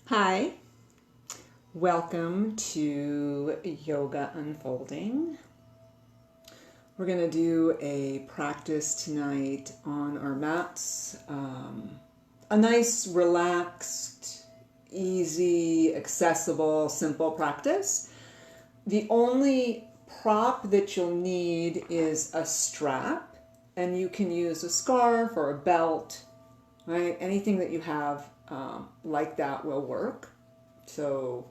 Hi, welcome to Yoga Unfolding. We're going to do a practice tonight on our mats. A nice, relaxed, easy, accessible, simple practice. The only prop that you'll need is a strap, and you can use a scarf or a belt, right? Anything that you have like that will work. So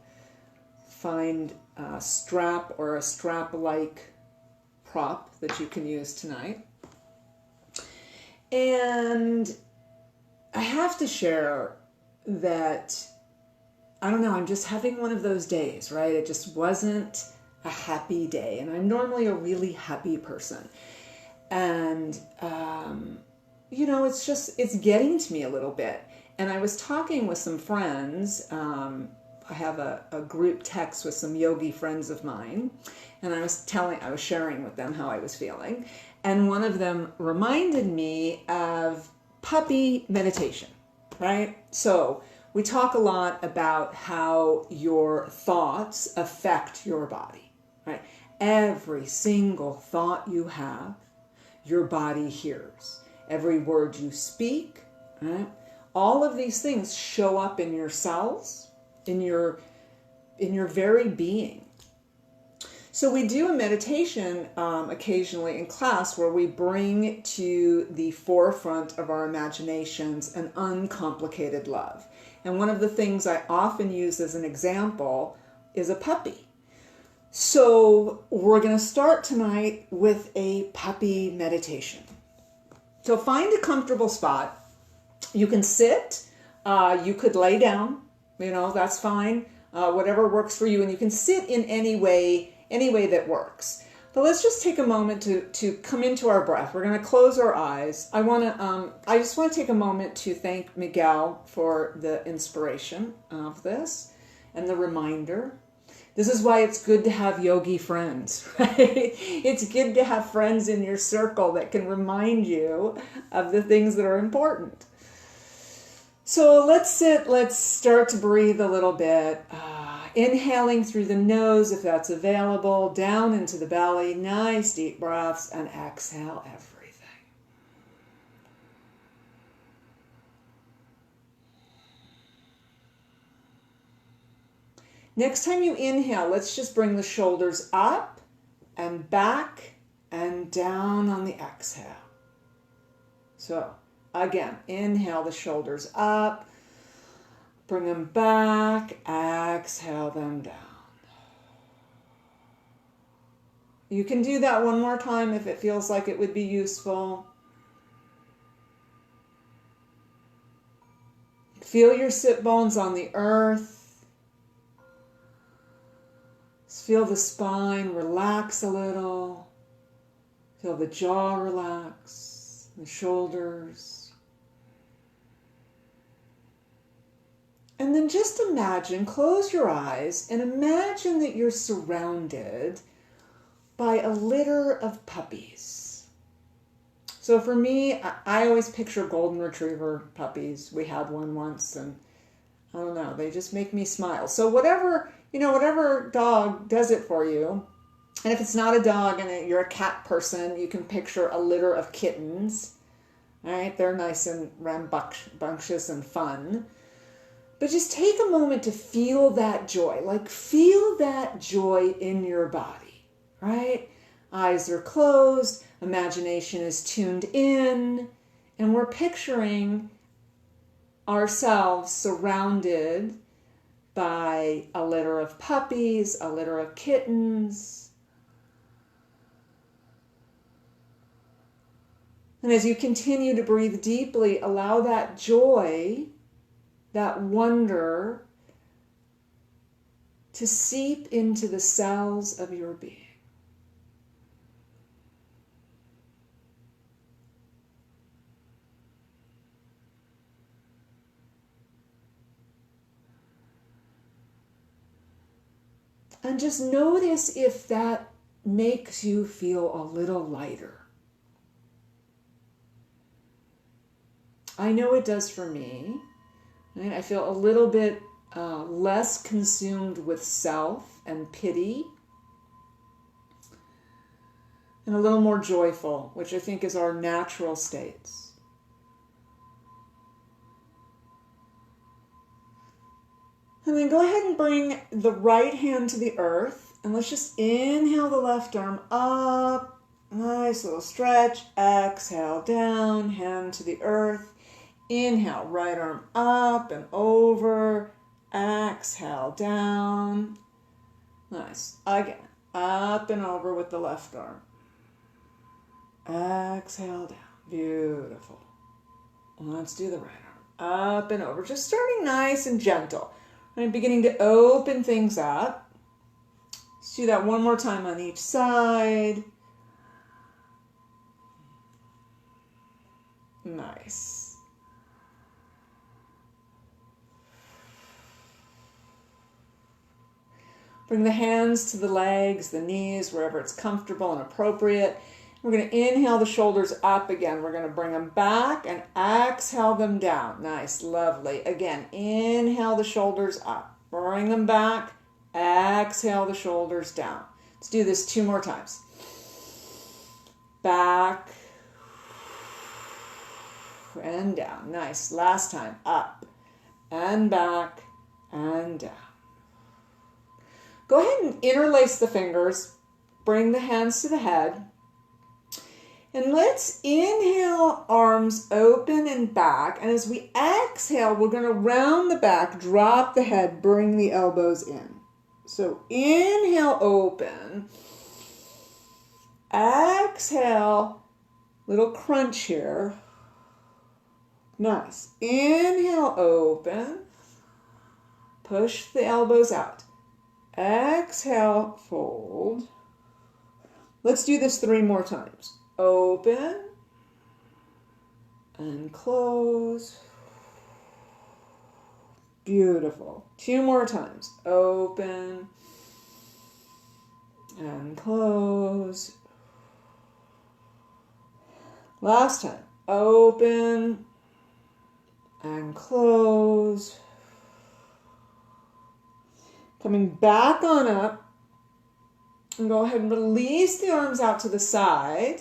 find a strap or a strap-like prop that you can use tonight. And I have to share that, I don't know, I'm just having one of those days, right? It just wasn't a happy day. And I'm normally a really happy person. And, it's getting to me a little bit. And I was talking with some friends. I have a group text with some yogi friends of mine. And I was sharing with them how I was feeling. And one of them reminded me of puppy meditation, right? So we talk a lot about how your thoughts affect your body, right? Every single thought you have, your body hears. Every word you speak, right? All of these things show up in your cells, in your very being. So we do a meditation occasionally in class where we bring to the forefront of our imaginations an uncomplicated love. And one of the things I often use as an example is a puppy. So we're going to start tonight with a puppy meditation. So find a comfortable spot. You can sit, you could lay down, that's fine, whatever works for you. And you can sit in any way that works. But let's just take a moment to come into our breath. We're going to close our eyes. I just want to take a moment to thank Miguel for the inspiration of this and the reminder. This is why it's good to have yogi friends, right? It's good to have friends in your circle that can remind you of the things that are important. So let's sit, let's start to breathe a little bit. Inhaling through the nose, if that's available, down into the belly, nice deep breaths, and exhale everything. Next time you inhale, let's just bring the shoulders up and back and down on the exhale. So again, inhale the shoulders up, bring them back, exhale them down. You can do that one more time if it feels like it would be useful. Feel your sit bones on the earth. Feel the spine relax a little. Feel the jaw relax, the shoulders. And then just imagine, close your eyes, and imagine that you're surrounded by a litter of puppies. So for me, I always picture golden retriever puppies. We had one once, and I don't know, they just make me smile. So whatever dog does it for you. And if it's not a dog and you're a cat person, you can picture a litter of kittens. All right, they're nice and rambunctious and fun. But just take a moment to feel that joy. Like feel that joy in your body, right? Eyes are closed, imagination is tuned in, and we're picturing ourselves surrounded by a litter of puppies, a litter of kittens. And as you continue to breathe deeply, allow that joy, that wonder, to seep into the cells of your being. And just notice if that makes you feel a little lighter. I know it does for me. Right? I feel a little bit less consumed with self and pity, and a little more joyful, which I think is our natural states. And then go ahead and bring the right hand to the earth, and let's just inhale the left arm up. Nice little stretch. Exhale down, hand to the earth. Inhale, right arm up and over. Exhale down. Nice. Again, up and over with the left arm. Exhale down. Beautiful. Let's do the right arm. Up and over. Just starting nice and gentle. I'm beginning to open things up. Let's do that one more time on each side. Nice. Bring the hands to the legs, the knees, wherever it's comfortable and appropriate. We're going to inhale the shoulders up again. We're going to bring them back and exhale them down. Nice, lovely. Again, inhale the shoulders up. Bring them back. Exhale the shoulders down. Let's do this 2 more times. Back and down. Nice. Last time. Up and back and down. Go ahead and interlace the fingers. Bring the hands to the head. And let's inhale, arms open and back. And as we exhale, we're going to round the back, drop the head, bring the elbows in. So inhale, open. Exhale, little crunch here. Nice. Inhale, open. Push the elbows out. Exhale, fold. Let's do this 3 more times. Open and close. Beautiful. 2 more times. Open and close. Last time. Open and close. Coming back on up. And go ahead and release the arms out to the side.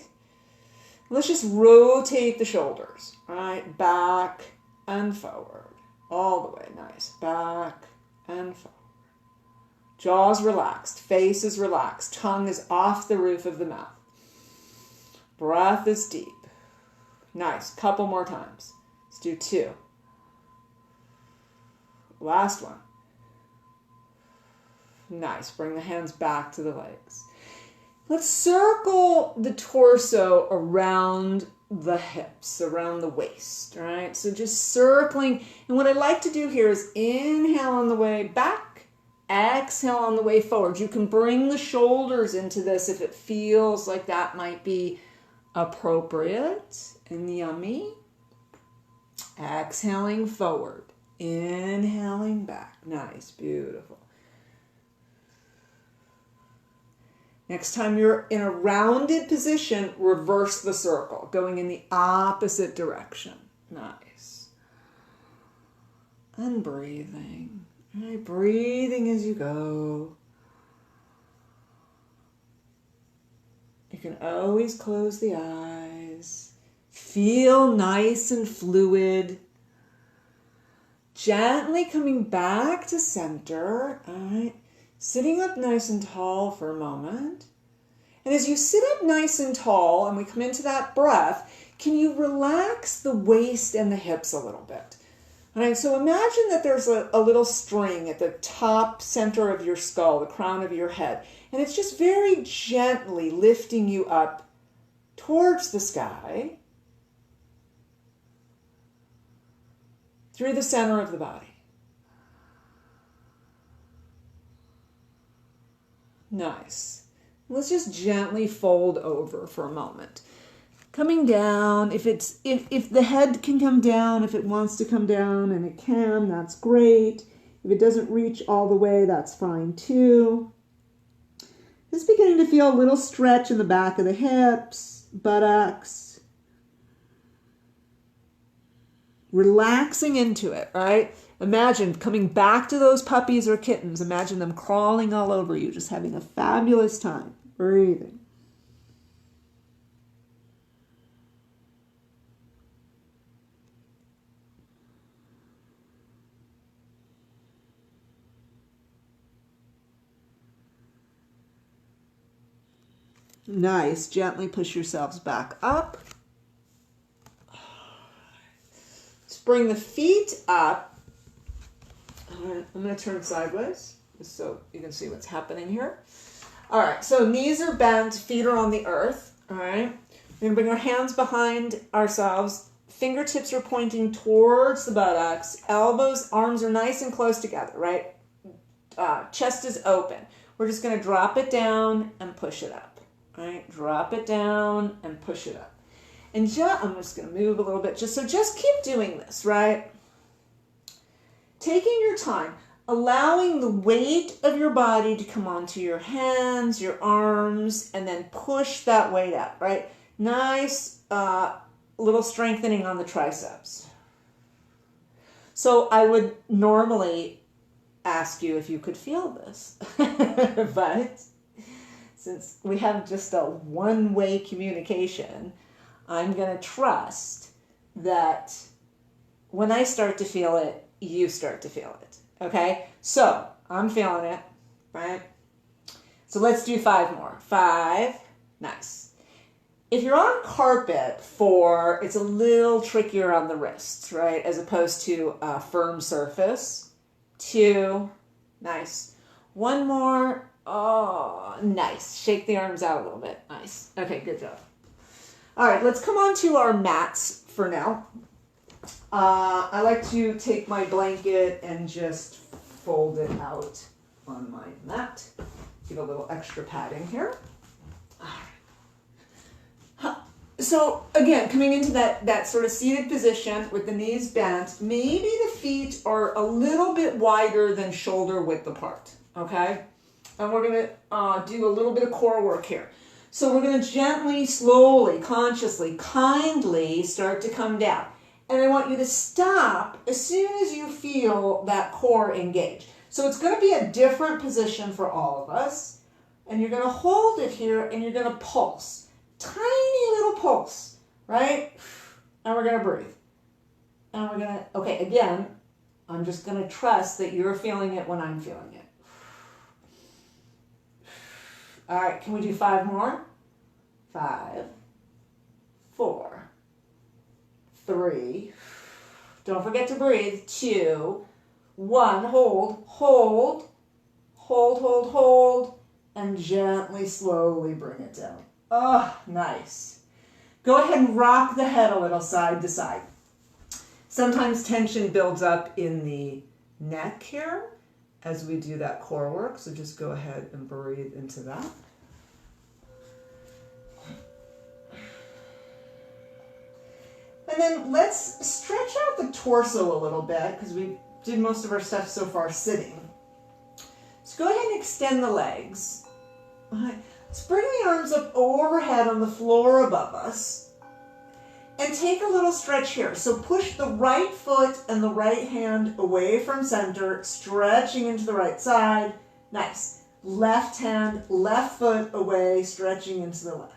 Let's just rotate the shoulders. All right, back and forward. All the way, nice. Back and forward. Jaws relaxed, face is relaxed, tongue is off the roof of the mouth. Breath is deep. Nice, couple more times. Let's do 2. Last one. Nice, bring the hands back to the legs. Let's circle the torso around the hips, around the waist, all right? So just circling. And what I like to do here is inhale on the way back, exhale on the way forward. You can bring the shoulders into this if it feels like that might be appropriate and yummy. Exhaling forward, inhaling back. Nice, beautiful. Next time you're in a rounded position, reverse the circle, going in the opposite direction. Nice. And breathing. All right, breathing as you go. You can always close the eyes. Feel nice and fluid. Gently coming back to center. All right. Sitting up nice and tall for a moment. And as you sit up nice and tall and we come into that breath, can you relax the waist and the hips a little bit? All right, so imagine that there's a little string at the top center of your skull, the crown of your head, and it's just very gently lifting you up towards the sky through the center of the body. Nice. Let's just gently fold over for a moment. Coming down, if the head can come down, if it wants to come down and it can, that's great. If it doesn't reach all the way, that's fine too. Just beginning to feel a little stretch in the back of the hips, buttocks. relaxing into it, right? Imagine coming back to those puppies or kittens. Imagine them crawling all over you, just having a fabulous time. Breathing. Nice. Gently push yourselves back up. Let's bring the feet up. I'm going to turn sideways just so you can see what's happening here. All right, so knees are bent, feet are on the earth. All right, we're going to bring our hands behind ourselves. Fingertips are pointing towards the buttocks. Elbows, arms are nice and close together, right? Chest is open. We're just going to drop it down and push it up. Right, drop it down and push it up. And I'm just going to move a little bit. Just keep doing this, right? Taking your time, allowing the weight of your body to come onto your hands, your arms, and then push that weight up, right? Nice little strengthening on the triceps. So I would normally ask you if you could feel this, but since we have just a one-way communication, I'm going to trust that when I start to feel it, you start to feel it. Okay? So, I'm feeling it, right? So let's do 5 more. 5. Nice. If you're on carpet, 4, it's a little trickier on the wrists, right? As opposed to a firm surface. 2. Nice. 1 more. Oh, nice. Shake the arms out a little bit. Nice. Okay, good job. All right, let's come on to our mats for now. I like to take my blanket and just fold it out on my mat. Give a little extra padding here. All right. So again, coming into that sort of seated position with the knees bent, maybe the feet are a little bit wider than shoulder width apart, okay? And we're going to do a little bit of core work here. So we're going to gently, slowly, consciously, kindly start to come down. And I want you to stop as soon as you feel that core engage. So it's going to be a different position for all of us. And you're going to hold it here and you're going to pulse. Tiny little pulse, right? And we're going to breathe. And we're going to, okay, again, I'm just going to trust that you're feeling it when I'm feeling it. All right, can we do 5 more? 5, 4, 3. Don't forget to breathe. 2, 1. Hold, hold, hold, hold, hold, and gently, slowly bring it down. Oh, nice. Go ahead and rock the head a little side to side. Sometimes tension builds up in the neck here as we do that core work, so just go ahead and breathe into that. And then let's stretch out the torso a little bit because we did most of our stuff so far sitting. So go ahead and extend the legs. All right. Let's bring the arms up overhead on the floor above us. And take a little stretch here. So push the right foot and the right hand away from center, stretching into the right side. Nice. Left hand, left foot away, stretching into the left.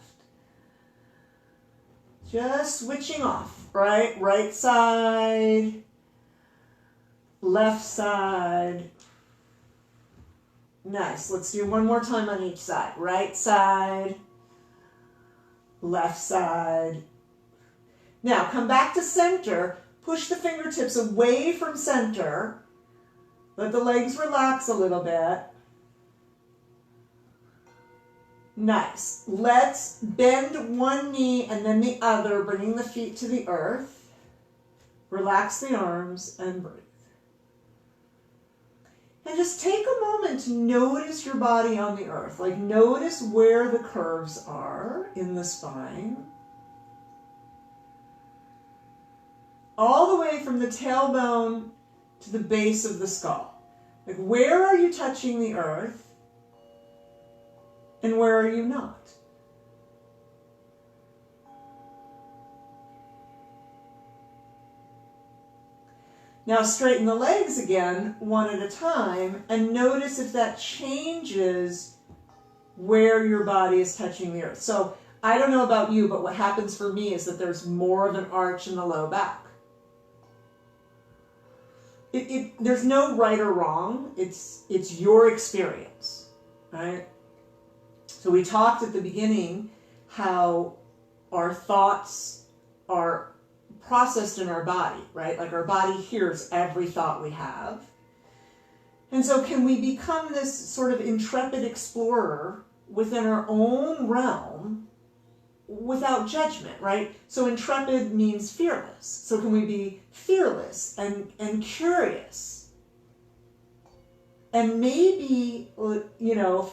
Just switching off, right? Right side, left side. Nice. Let's do one more time on each side. Right side, left side. Now, come back to center. Push the fingertips away from center. Let the legs relax a little bit. Nice. Let's bend one knee and then the other, bringing the feet to the earth. Relax the arms and breathe. And just take a moment to notice your body on the earth. Like, notice where the curves are in the spine. All the way from the tailbone to the base of the skull. Like, where are you touching the earth? And where are you not? Now straighten the legs again, one at a time, and notice if that changes where your body is touching the earth. So I don't know about you, but what happens for me is that there's more of an arch in the low back. There's no right or wrong. It's your experience, right? So we talked at the beginning how our thoughts are processed in our body, right? Like our body hears every thought we have. And so can we become this sort of intrepid explorer within our own realm without judgment, right? So intrepid means fearless. So can we be fearless and curious? And maybe,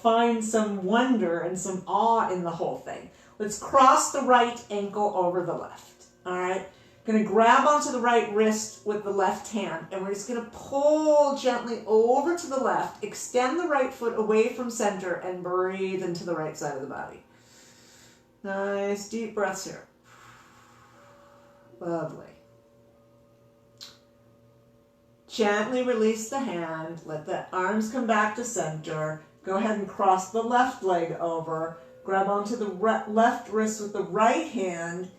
find some wonder and some awe in the whole thing. Let's cross the right ankle over the left, all right? Going to grab onto the right wrist with the left hand, and we're just going to pull gently over to the left, extend the right foot away from center, and breathe into the right side of the body. Nice deep breaths here. Lovely. Gently release the hand, let the arms come back to center. Go ahead and cross the left leg over, grab onto the left wrist with the right hand.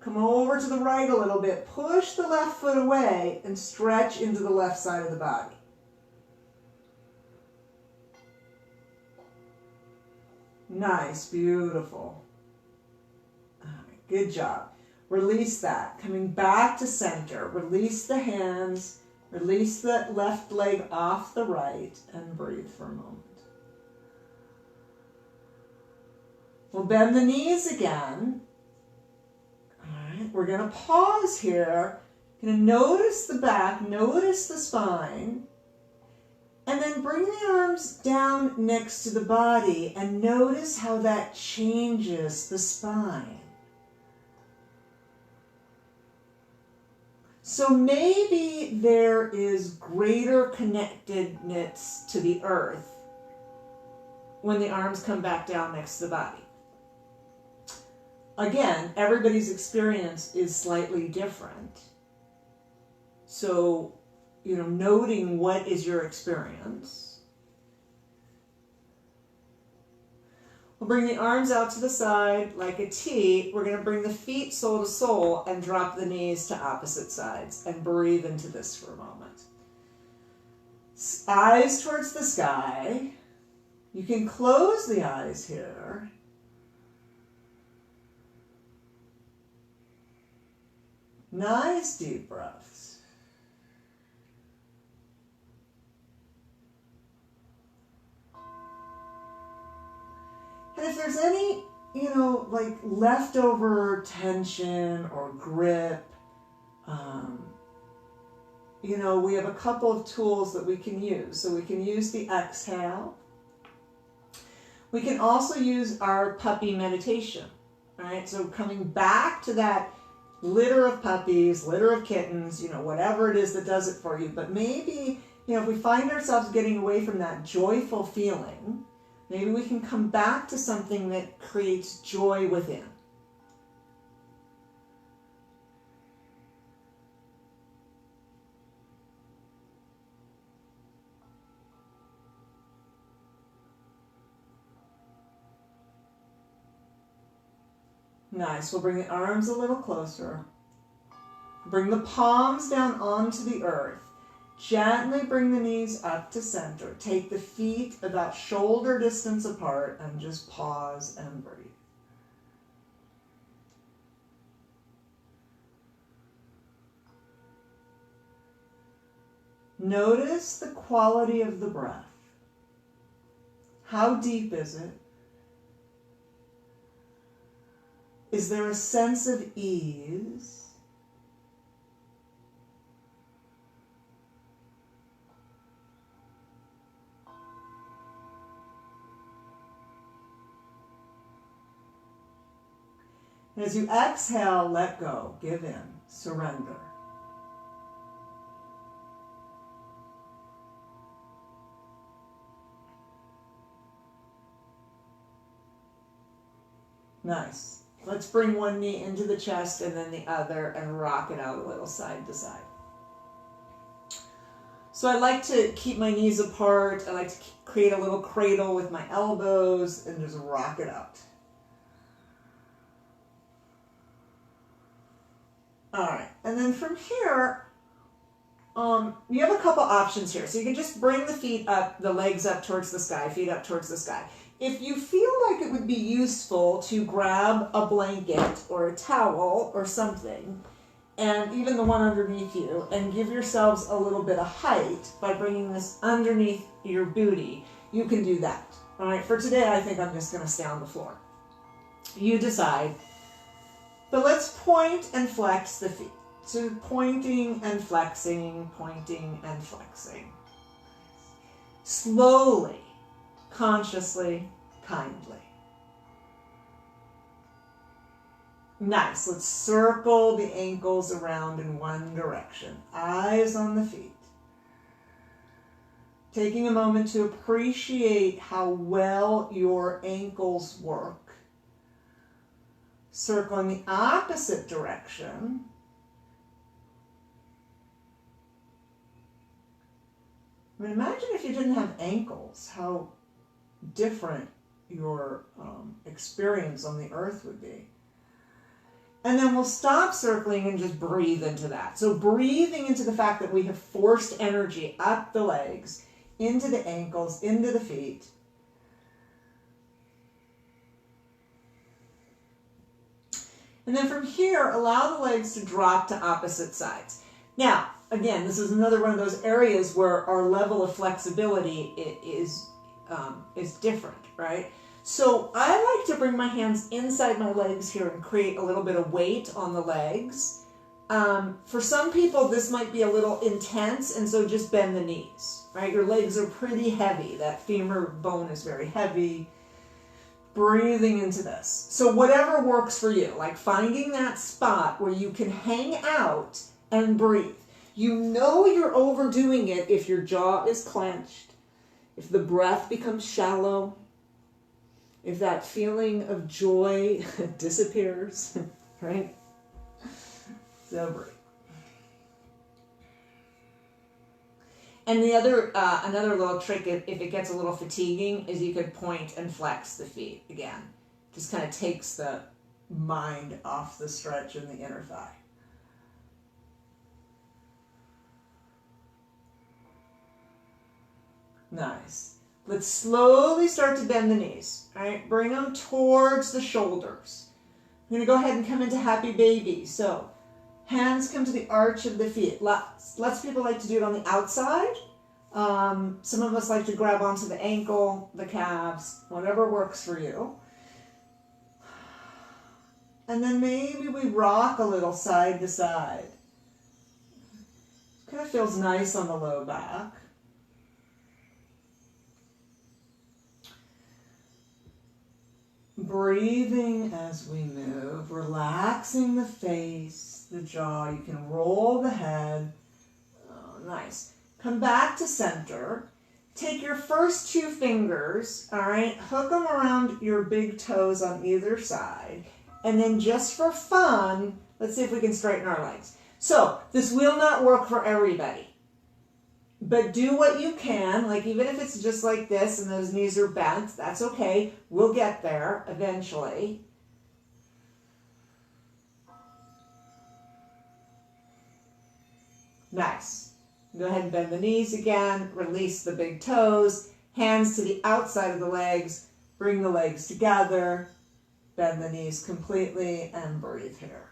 Come over to the right a little bit, push the left foot away, and stretch into the left side of the body. Nice, beautiful. All right, good job. Release that. Coming back to center. Release the hands, release the left leg off the right, and breathe for a moment. We'll bend the knees again. We're going to pause here. Going to notice the back, notice the spine, and then bring the arms down next to the body and notice how that changes the spine. So maybe there is greater connectedness to the earth when the arms come back down next to the body. Again, everybody's experience is slightly different. So, noting what is your experience. We'll bring the arms out to the side like a T. We're going to bring the feet sole to sole and drop the knees to opposite sides and breathe into this for a moment. Eyes towards the sky. You can close the eyes here. Nice deep breaths. And if there's any, leftover tension or grip, we have a couple of tools that we can use. So we can use the exhale. We can also use our puppy meditation, right? So coming back to that litter of puppies, litter of kittens, whatever it is that does it for you. But maybe, if we find ourselves getting away from that joyful feeling, maybe we can come back to something that creates joy within. Nice. We'll bring the arms a little closer. Bring the palms down onto the earth. Gently bring the knees up to center. Take the feet about shoulder distance apart and just pause and breathe. Notice the quality of the breath. How deep is it? Is there a sense of ease? And as you exhale, let go, give in, surrender. Nice. Let's bring one knee into the chest and then the other and rock it out a little side to side. So I like to keep my knees apart. I like to create a little cradle with my elbows and just rock it out. All right, and then from here, you have a couple options here. So you can just bring the feet up, the legs up towards the sky, feet up towards the sky. If you feel like it would be useful to grab a blanket or a towel or something, and even the one underneath you, and give yourselves a little bit of height by bringing this underneath your booty, you can do that. All right, for today, I think I'm just going to stay on the floor. You decide. But let's point and flex the feet. So pointing and flexing, pointing and flexing. Slowly, consciously, kindly. Nice. Let's circle the ankles around in one direction. Eyes on the feet. Taking a moment to appreciate how well your ankles work. Circling the opposite direction. I mean, imagine if you didn't have ankles, how different your experience on the earth would be. And then we'll stop circling and just breathe into that. So breathing into the fact that we have forced energy up the legs, into the ankles, into the feet. And then from here, allow the legs to drop to opposite sides. Now, again, this is another one of those areas where our level of flexibility is different, right? So I like to bring my hands inside my legs here and create a little bit of weight on the legs. For some people, this might be a little intense, and so just bend the knees, right? Your legs are pretty heavy. That femur bone is very heavy. Breathing into this. So whatever works for you, like finding that spot where you can hang out and breathe. You know you're overdoing it if your jaw is clenched, if the breath becomes shallow, if that feeling of joy disappears, right? So breathe. And the other, another little trick, if it gets a little fatiguing, is you could point and flex the feet again. Just kind of takes the mind off the stretch in the inner thigh. Nice. Let's slowly start to bend the knees. All right, bring them towards the shoulders. I'm going to go ahead and come into happy baby. So hands come to the arch of the feet. Lots of people like to do it on the outside. Some of us like to grab onto the ankle, the calves, whatever works for you. And then maybe we rock a little side to side. Kind of feels nice on the low back. Breathing as we move, relaxing the face, the jaw. You can roll the head. Oh, nice. Come back to center. Take your first two fingers, all right, hook them around your big toes on either side. And then just for fun, let's see if we can straighten our legs. So this will not work for everybody. But do what you can, like even if it's just like this and those knees are bent, that's okay. We'll get there eventually. Nice. Go ahead and bend the knees again, release the big toes, hands to the outside of the legs, bring the legs together, bend the knees completely, and breathe here.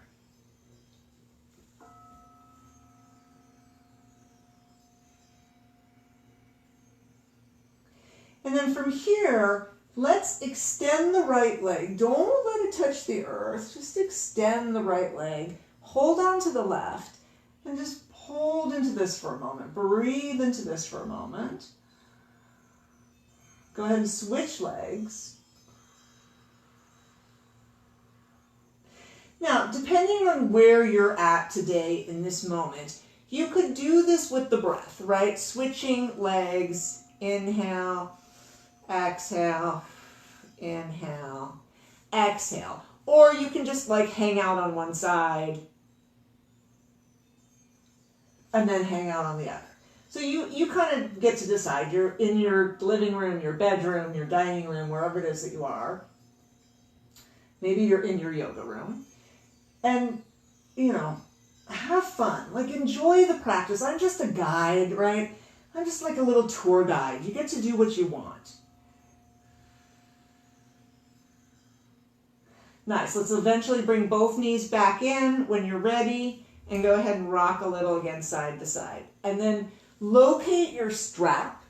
And then from here, let's extend the right leg. Don't let it touch the earth. Just extend the right leg. Hold on to the left and just hold into this for a moment. Breathe into this for a moment. Go ahead and switch legs. Now, depending on where you're at today in this moment, you could do this with the breath, right? Switching legs, inhale, exhale, inhale, exhale. Or you can just like hang out on one side and then hang out on the other. So you kind of get to decide. You're in your living room, your bedroom, your dining room, wherever it is that you are. Maybe you're in your yoga room. And, have fun. Like, enjoy the practice. I'm just a guide, right? I'm just like a little tour guide. You get to do what you want. Nice. Let's eventually bring both knees back in when you're ready and go ahead and rock a little again side to side. And then locate your strap,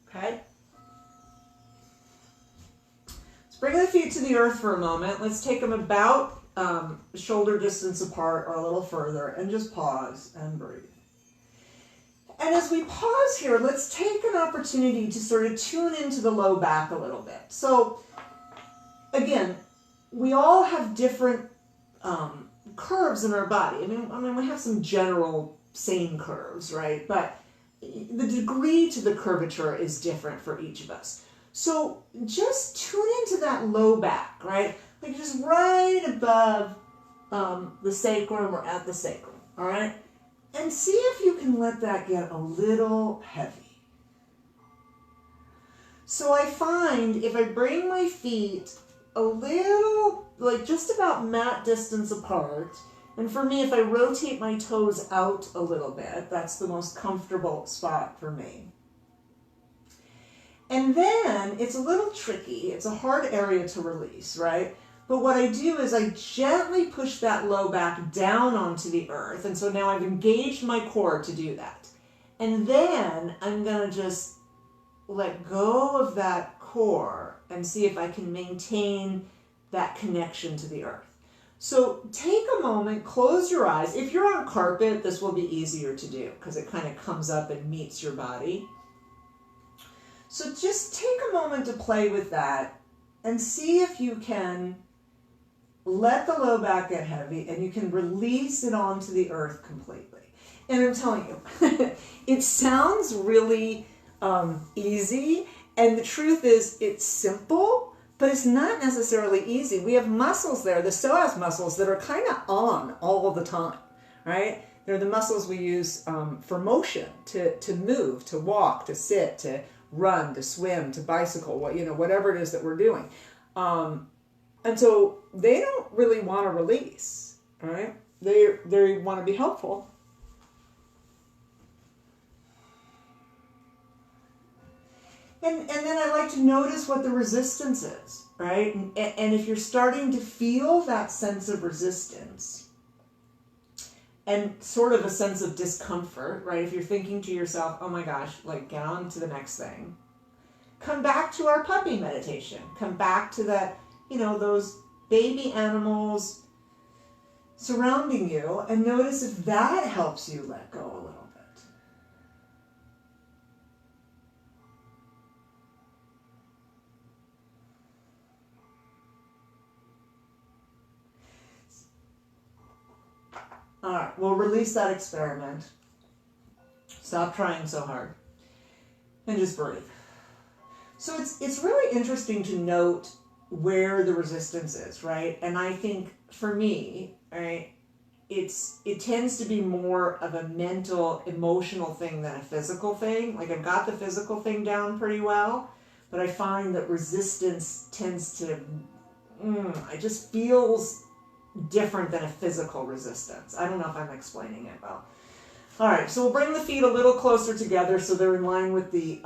okay? Let's bring the feet to the earth for a moment. Let's take them about shoulder distance apart or a little further and just pause and breathe. And as we pause here, let's take an opportunity to sort of tune into the low back a little bit. So again, we all have different curves in our body. I mean, we have some general same curves, right? But the degree to the curvature is different for each of us. So just tune into that low back, right? Like just right above the sacrum or at the sacrum, all right? And see if you can let that get a little heavy. So I find if I bring my feet a little, like just about mat distance apart, and for me, if I rotate my toes out a little bit, that's the most comfortable spot for me. And then it's a little tricky. It's a hard area to release, right? But what I do is I gently push that low back down onto the earth. And so now I've engaged my core to do that. And then I'm going to just let go of that core and see if I can maintain that connection to the earth. So take a moment, close your eyes. If you're on carpet, this will be easier to do because it kind of comes up and meets your body. So just take a moment to play with that and see if you can let the low back get heavy and you can release it onto the earth completely. And I'm telling you, it sounds really easy, and the truth is it's simple, but it's not necessarily easy. We have muscles there, the psoas muscles, that are kind of on all of the time, right? They're the muscles we use for motion, to move, to walk, to sit, to run, to swim, to bicycle, whatever it is that we're doing. And so they don't really want to release, right? They want to be helpful. And then I like to notice what the resistance is, right? And if you're starting to feel that sense of resistance and sort of a sense of discomfort, right? If you're thinking to yourself, oh my gosh, like get on to the next thing. Come back to our puppy meditation. Come back to that, those baby animals surrounding you and notice if that helps you let go a little bit. All right, we'll release that experiment. Stop trying so hard. And just breathe. So it's really interesting to note where the resistance is, right? And I think for me, right, it tends to be more of a mental, emotional thing than a physical thing. Like I've got the physical thing down pretty well, but I find that resistance tends to, it just feels different than a physical resistance. I don't know if I'm explaining it well. All right, so we'll bring the feet a little closer together so they're in line with the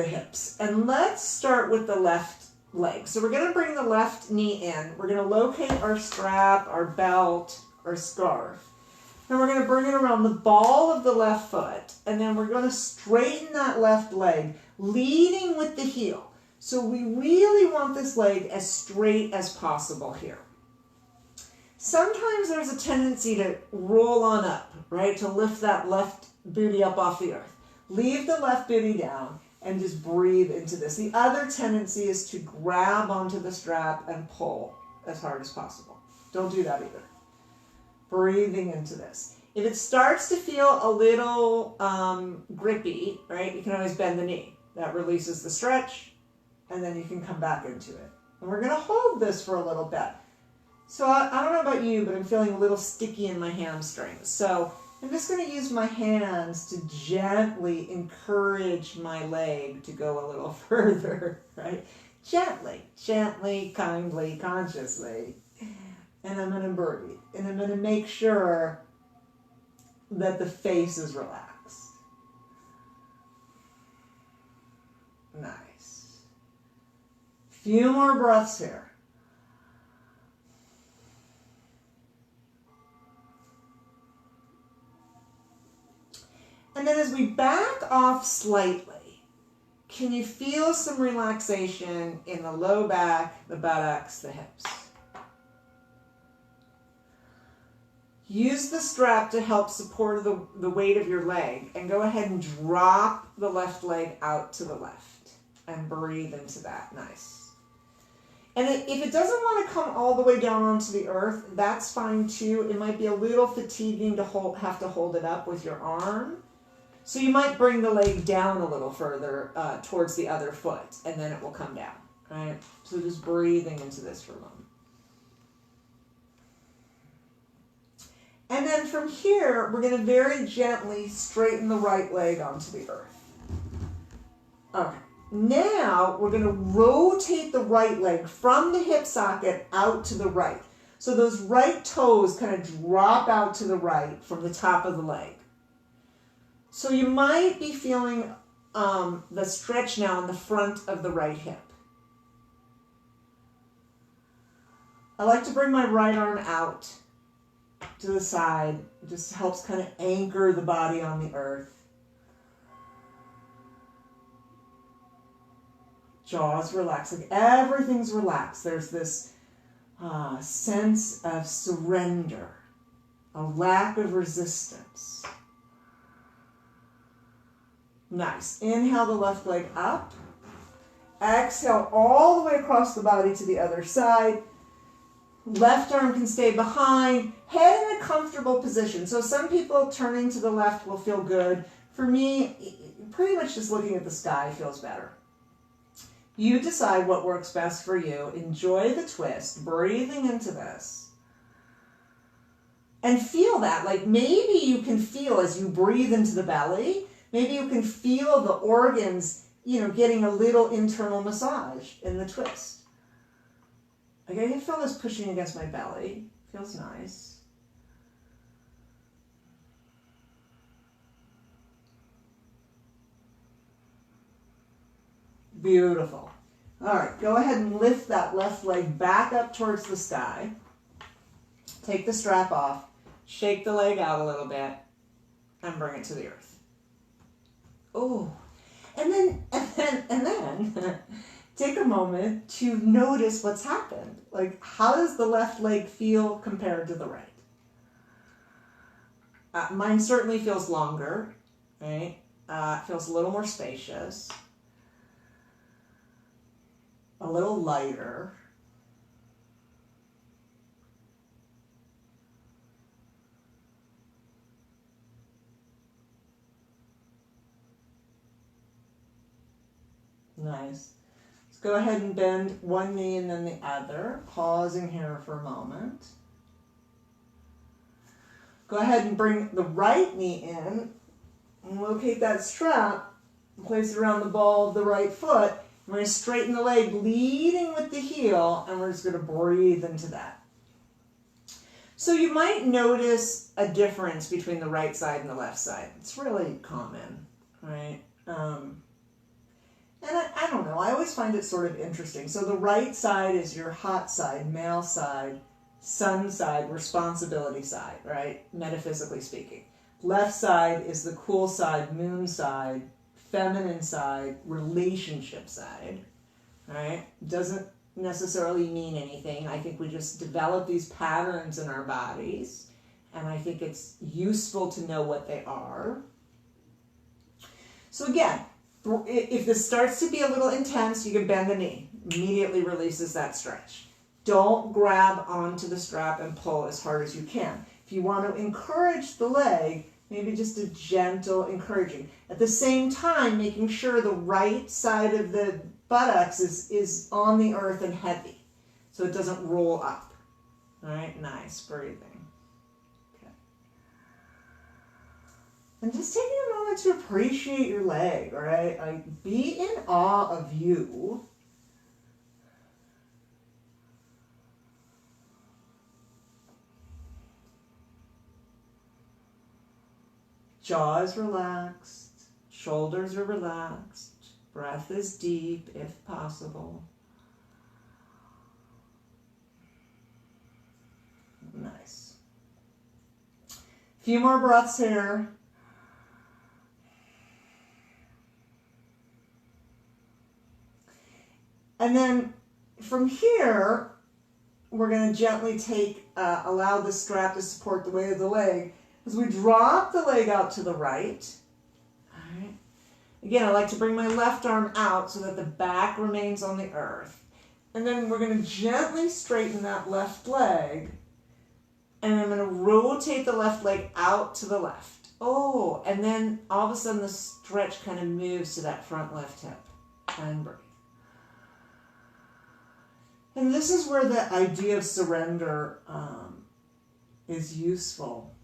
hips. And let's start with the left leg. So we're going to bring the left knee in. We're going to locate our strap, our belt, our scarf. Then we're going to bring it around the ball of the left foot. And then we're going to straighten that left leg, leading with the heel. So we really want this leg as straight as possible here. Sometimes there's a tendency to roll on up, right? To lift that left booty up off the earth. Leave the left booty down and just breathe into this. The other tendency is to grab onto the strap and pull as hard as possible. Don't do that either. Breathing into this. If it starts to feel a little grippy, right, you can always bend the knee. That releases the stretch, and then you can come back into it. And we're going to hold this for a little bit. So I don't know about you, but I'm feeling a little sticky in my hamstrings. So I'm just going to use my hands to gently encourage my leg to go a little further, right? Gently, gently, kindly, consciously. And I'm going to breathe. And I'm going to make sure that the face is relaxed. Nice. Few more breaths here. And then as we back off slightly, can you feel some relaxation in the low back, the buttocks, the hips? Use the strap to help support the weight of your leg, and go ahead and drop the left leg out to the left and breathe into that. Nice. And if it doesn't want to come all the way down onto the earth, that's fine too. It might be a little fatiguing to have to hold it up with your arm. So you might bring the leg down a little further towards the other foot, and then it will come down, right? So just breathing into this for a moment. And then from here, we're going to very gently straighten the right leg onto the earth. Okay. Now we're going to rotate the right leg from the hip socket out to the right. So those right toes kind of drop out to the right from the top of the leg. So you might be feeling the stretch now in the front of the right hip. I like to bring my right arm out to the side. It just helps kind of anchor the body on the earth. Jaws relaxed, like everything's relaxed. There's this sense of surrender, a lack of resistance. Nice. Inhale the left leg up. Exhale all the way across the body to the other side. Left arm can stay behind. Head in a comfortable position. So some people turning to the left will feel good. For me, pretty much just looking at the sky feels better. You decide what works best for you. Enjoy the twist, breathing into this. And feel that. Like maybe you can feel as you breathe into the belly, maybe you can feel the organs, getting a little internal massage in the twist. Like I can feel this pushing against my belly. Feels nice. Beautiful. All right, go ahead and lift that left leg back up towards the sky. Take the strap off, shake the leg out a little bit, and bring it to the earth. Oh, and then take a moment to notice what's happened. Like, how does the left leg feel compared to the right? Mine certainly feels longer, right? It feels a little more spacious, a little lighter. Nice. Let's go ahead and bend one knee and then the other, pausing here for a moment. Go ahead and bring the right knee in and locate that strap, place it around the ball of the right foot. We're going to straighten the leg, leading with the heel, and we're just going to breathe into that. So you might notice a difference between the right side and the left side. It's really common, right? And I don't know, I always find it sort of interesting. So the right side is your hot side, male side, sun side, responsibility side, right? Metaphysically speaking. Left side is the cool side, moon side, feminine side, relationship side, right? Doesn't necessarily mean anything. I think we just develop these patterns in our bodies, and I think it's useful to know what they are. So again, if this starts to be a little intense, you can bend the knee. Immediately releases that stretch. Don't grab onto the strap and pull as hard as you can. If you want to encourage the leg, maybe just a gentle encouraging. At the same time, making sure the right side of the buttocks is on the earth and heavy, so it doesn't roll up. All right, nice breathing. Okay. And just taking a moment to appreciate your leg, right? Like, be in awe of you. Jaw is relaxed, shoulders are relaxed, breath is deep if possible. Nice. A few more breaths here. And then from here, we're going to gently allow the strap to support the weight of the leg as we drop the leg out to the right. All right. Again, I like to bring my left arm out so that the back remains on the earth. And then we're going to gently straighten that left leg. And I'm going to rotate the left leg out to the left. Oh, and then all of a sudden the stretch kind of moves to that front left hip. And breathe. And this is where the idea of surrender is useful.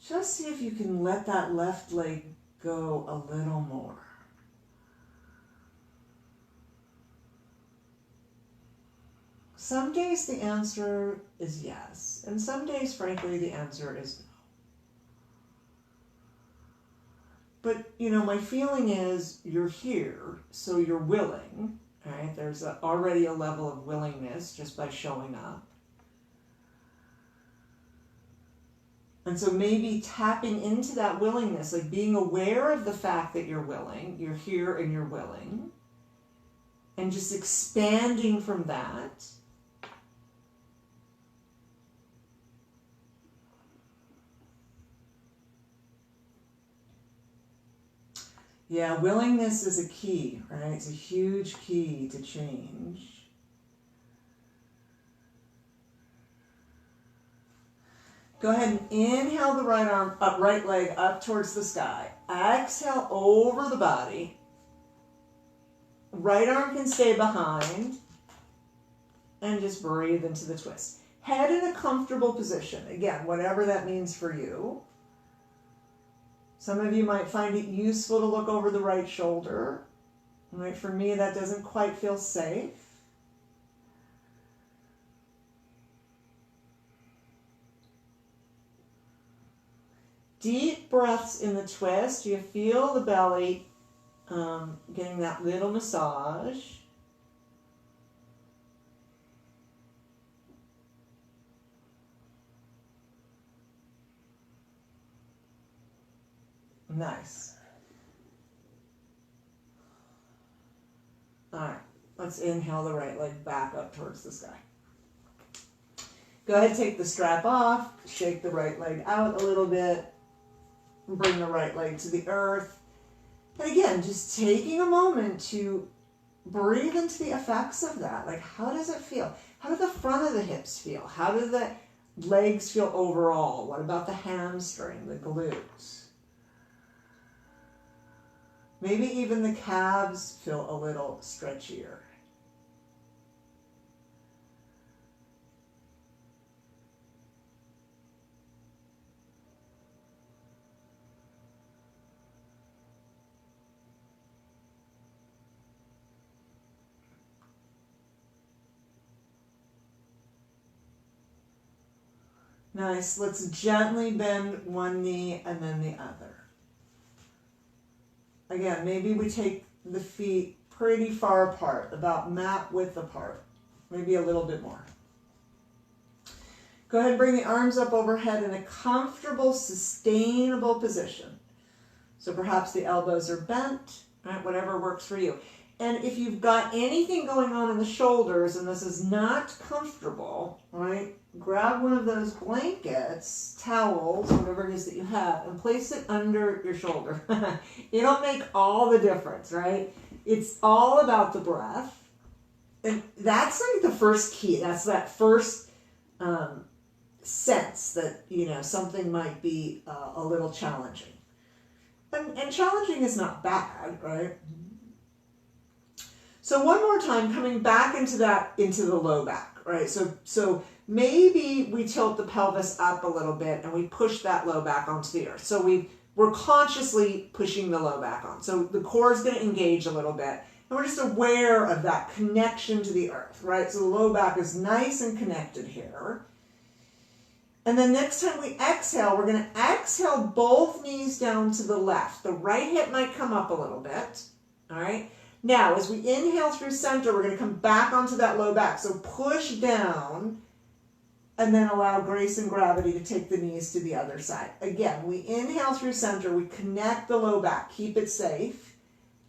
Just see if you can let that left leg go a little more. Some days the answer is yes, and some days, frankly, the answer is no. But, my feeling is you're here, so you're willing, right? There's already a level of willingness just by showing up. And so maybe tapping into that willingness, like being aware of the fact that you're willing, you're here and you're willing, and just expanding from that. Yeah, willingness is a key, right? It's a huge key to change. Go ahead and inhale the right leg up towards the sky. Exhale over the body. Right arm can stay behind. And just breathe into the twist. Head in a comfortable position. Again, whatever that means for you. Some of you might find it useful to look over the right shoulder. Right? For me, that doesn't quite feel safe. Deep breaths in the twist. You feel the belly getting that little massage. Nice. All right, let's inhale the right leg back up towards the sky. Go ahead, take the strap off, shake the right leg out a little bit, bring the right leg to the earth. And again, just taking a moment to breathe into the effects of that. Like, how does it feel? How do the front of the hips feel? How do the legs feel overall? What about the hamstring, the glutes? Maybe even the calves feel a little stretchier. Nice. Let's gently bend one knee and then the other. Again, maybe we take the feet pretty far apart, about mat width apart, maybe a little bit more. Go ahead and bring the arms up overhead in a comfortable, sustainable position. So perhaps the elbows are bent, right? Whatever works for you. And if you've got anything going on in the shoulders and this is not comfortable, right? Grab one of those blankets, towels, whatever it is that you have, and place it under your shoulder. It'll make all the difference, right? It's all about the breath. And that's like the first key. That's that first sense that, something might be a little challenging. And challenging is not bad, right? So one more time, coming back into the low back, right? So maybe we tilt the pelvis up a little bit and we push that low back onto the earth. So we're consciously pushing the low back on. So the core is going to engage a little bit. And we're just aware of that connection to the earth, right? So the low back is nice and connected here. And then next time we exhale, we're going to exhale both knees down to the left. The right hip might come up a little bit, all right? Now, as we inhale through center, we're going to come back onto that low back. So push down and then allow grace and gravity to take the knees to the other side. Again, we inhale through center, we connect the low back, keep it safe.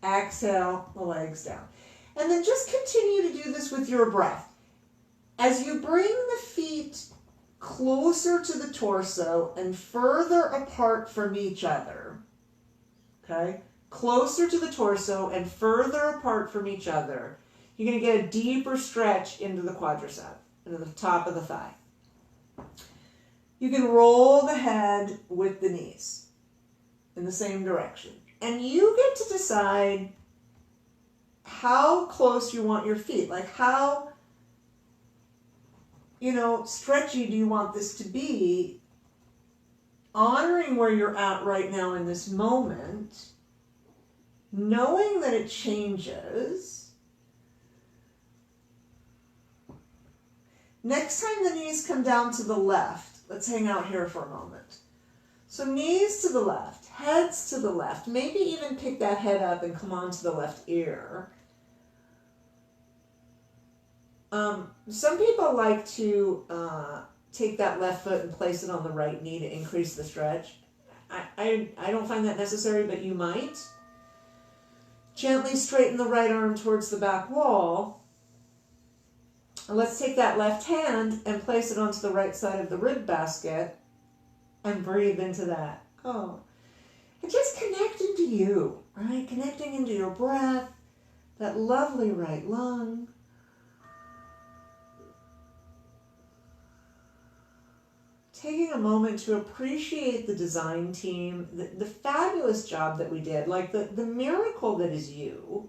Exhale, the legs down. And then just continue to do this with your breath. As you bring the feet closer to the torso and further apart from each other, okay? Closer to the torso and further apart from each other, you're going to get a deeper stretch into the quadricep, into the top of the thigh. You can roll the head with the knees in the same direction. And you get to decide how close you want your feet. Like how, stretchy do you want this to be? Honoring where you're at right now in this moment, knowing that it changes. Next time the knees come down to the left, let's hang out here for a moment. So knees to the left, heads to the left, maybe even pick that head up and come onto the left ear. Some people like to take that left foot and place it on the right knee to increase the stretch. I don't find that necessary, but you might. Gently straighten the right arm towards the back wall. And let's take that left hand and place it onto the right side of the rib basket and breathe into that. Oh. And just connect into you, right? Connecting into your breath, that lovely right lung. Taking a moment to appreciate the design team, the fabulous job that we did, like the miracle that is you.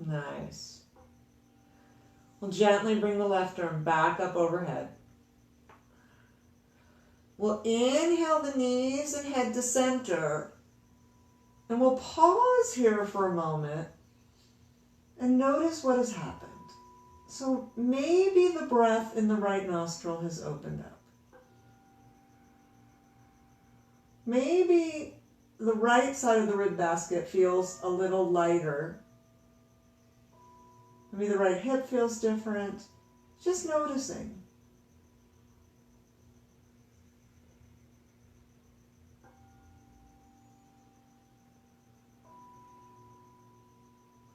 Nice. We'll gently bring the left arm back up overhead. We'll inhale the knees and head to center. And we'll pause here for a moment and notice what has happened. So maybe the breath in the right nostril has opened up. Maybe the right side of the rib basket feels a little lighter. Maybe the right hip feels different. Just noticing.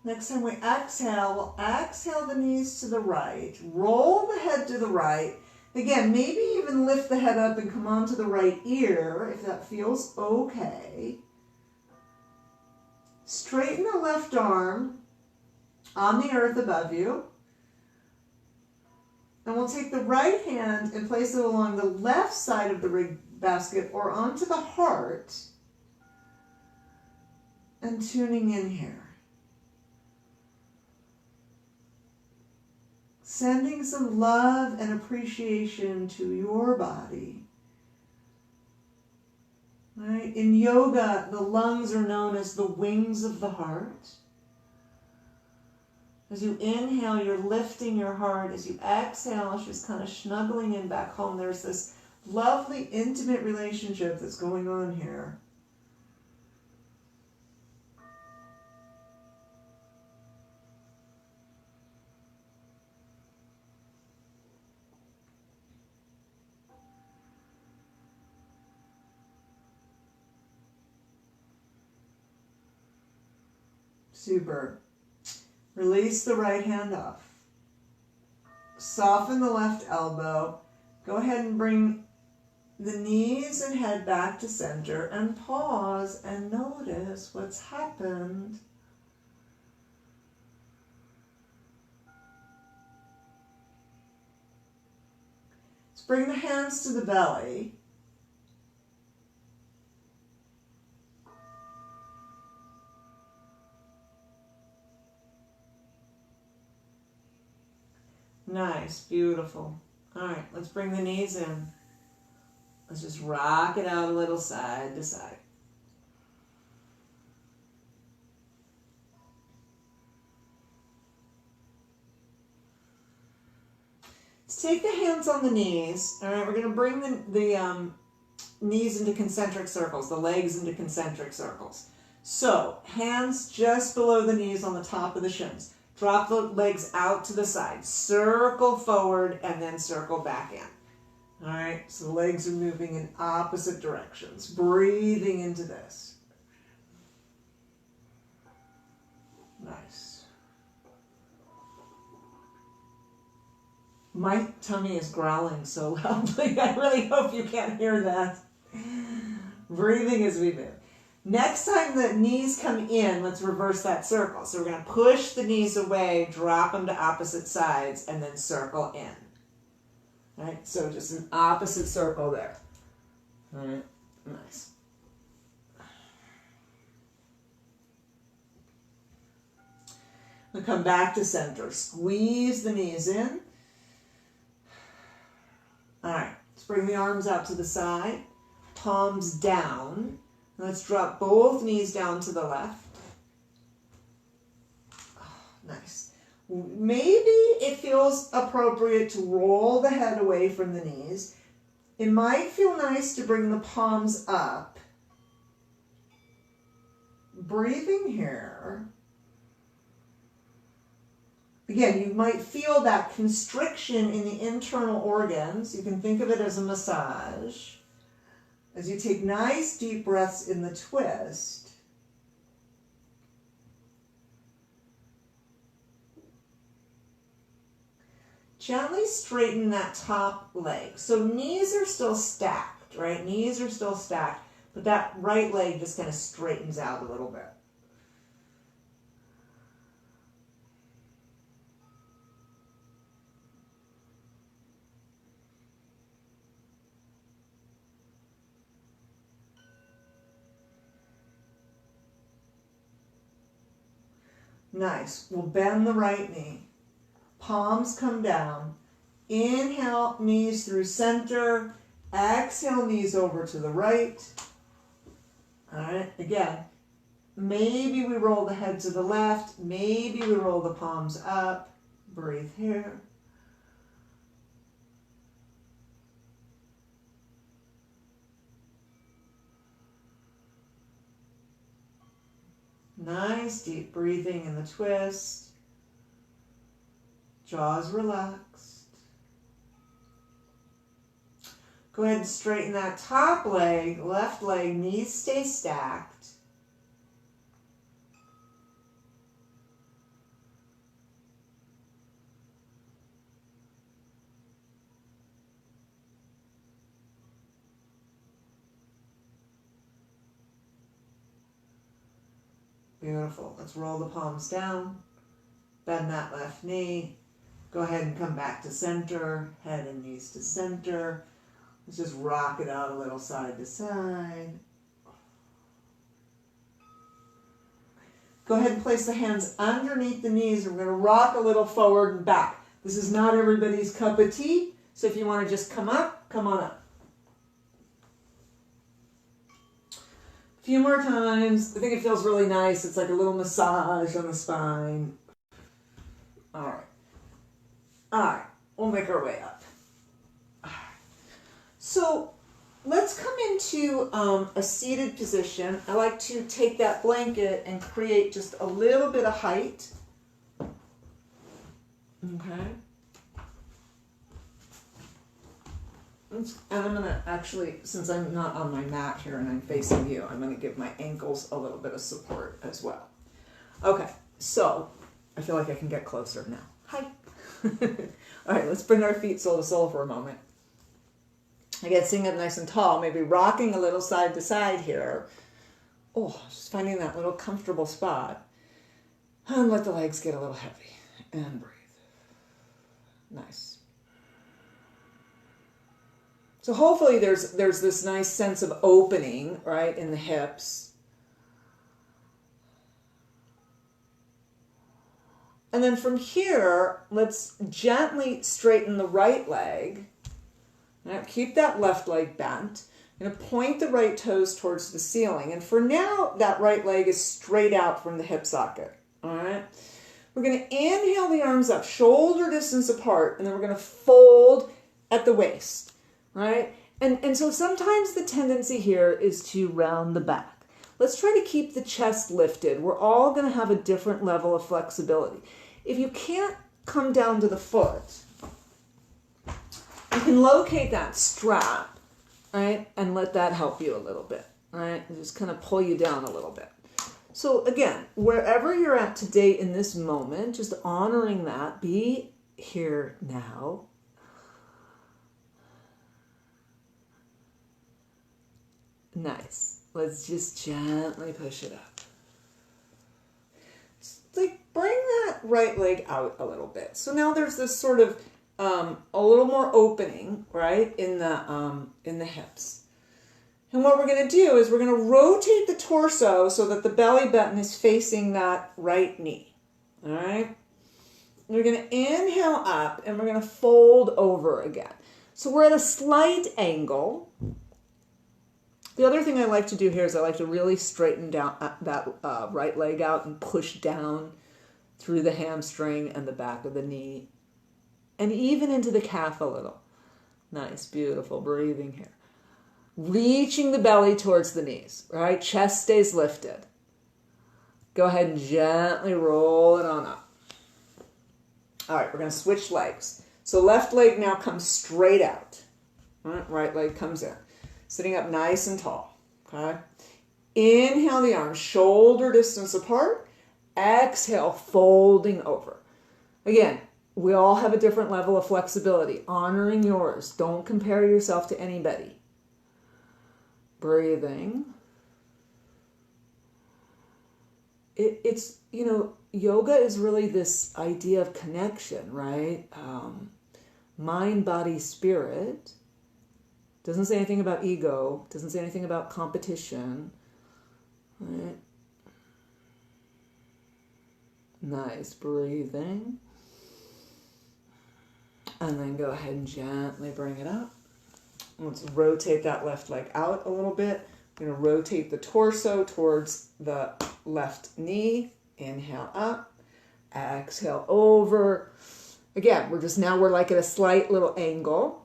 Next time we exhale, we'll exhale the knees to the right. Roll the head to the right. Again, maybe even lift the head up and come onto the right ear if that feels okay. Straighten the left arm on the earth above you. And we'll take the right hand and place it along the left side of the rib basket or onto the heart. And tuning in here. Sending some love and appreciation to your body. Right? In yoga, the lungs are known as the wings of the heart. As you inhale, you're lifting your heart. As you exhale, she's kind of snuggling in back home. There's this lovely, intimate relationship that's going on here. Super. Release the right hand off. Soften the left elbow. Go ahead and bring the knees and head back to center and pause and notice what's happened. bring the hands to the belly. Nice, beautiful. All right, let's bring the knees in. Let's just rock it out a little side to side. Let's take the hands on the knees. All right, we're going to bring the knees into concentric circles, the legs into concentric circles. So, hands just below the knees on the top of the shins. Drop the legs out to the side. Circle forward and then circle back in. All right, so the legs are moving in opposite directions. Breathing into this. Nice. My tummy is growling so loudly. I really hope you can't hear that. Breathing as we move. Next time the knees come in, let's reverse that circle. So we're going to push the knees away, drop them to opposite sides, and then circle in. All right, so just an opposite circle there. All right, nice. We'll come back to center. Squeeze the knees in. All right, let's bring the arms out to the side, palms down. Let's drop both knees down to the left. Oh, nice. Maybe it feels appropriate to roll the head away from the knees. It might feel nice to bring the palms up. Breathing here. Again, you might feel that constriction in the internal organs. You can think of it as a massage. As you take nice deep breaths in the twist. Gently straighten that top leg. So knees are still stacked, right? Knees are still stacked, but that right leg just kind of straightens out a little bit. Nice. We'll bend the right knee. Palms come down. Inhale, knees through center. Exhale, knees over to the right. All right. Again, maybe we roll the head to the left. Maybe we roll the palms up. Breathe here. Nice deep breathing in the twist. Jaws relaxed. Go ahead and straighten that top leg, left leg, knees stay stacked. Beautiful. Let's roll the palms down. Bend that left knee. Go ahead and come back to center. Head and knees to center. Let's just rock it out a little side to side. Go ahead and place the hands underneath the knees. We're going to rock a little forward and back. This is not everybody's cup of tea. So if you want to just come up, come on up. Few more times. I think it feels really nice. It's like a little massage on the spine. All right. All right. We'll make our way up. All right. So let's come into a seated position. I like to take that blanket and create just a little bit of height. Okay. And I'm going to actually, since I'm not on my mat here and I'm facing you, I'm going to give my ankles a little bit of support as well. Okay, so I feel like I can get closer now. Hi. All right, let's bring our feet sole to sole for a moment. Again, sitting up nice and tall, maybe rocking a little side to side here. Oh, just finding that little comfortable spot. And let the legs get a little heavy. And breathe. Nice. So hopefully there's this nice sense of opening, right, in the hips. And then from here, let's gently straighten the right leg. Now keep that left leg bent. I'm going to point the right toes towards the ceiling. And for now, that right leg is straight out from the hip socket. All right. We're going to inhale the arms up, shoulder distance apart, and then we're going to fold at the waist. Right? And so sometimes the tendency here is to round the back. Let's try to keep the chest lifted. We're all going to have a different level of flexibility. If you can't come down to the foot, you can locate that strap, right, and let that help you a little bit, right? Just kind of pull you down a little bit. So again, wherever you're at today in this moment, just honoring that, be here now. Nice. Let's just gently push it up. Like bring that right leg out a little bit. So now there's this sort of a little more opening, right, in the hips. And what we're going to do is we're going to rotate the torso so that the belly button is facing that right knee. All right. We're going to inhale up and we're going to fold over again. So we're at a slight angle. The other thing I like to do here is I like to really straighten down that right leg out and push down through the hamstring and the back of the knee and even into the calf a little. Nice, beautiful breathing here. Reaching the belly towards the knees, right? Chest stays lifted. Go ahead and gently roll it on up. All right, we're going to switch legs. So left leg now comes straight out. Right leg comes in. Sitting up nice and tall, okay? Inhale the arms, shoulder distance apart. Exhale, folding over. Again, we all have a different level of flexibility. Honoring yours. Don't compare yourself to anybody. Breathing. It's, you know, yoga is really this idea of connection, right? Mind, body, spirit. Doesn't say anything about ego. Doesn't say anything about competition. Right? Nice breathing. And then go ahead and gently bring it up. Let's rotate that left leg out a little bit. We're going to rotate the torso towards the left knee. Inhale up. Exhale over. Again, we're like at a slight little angle.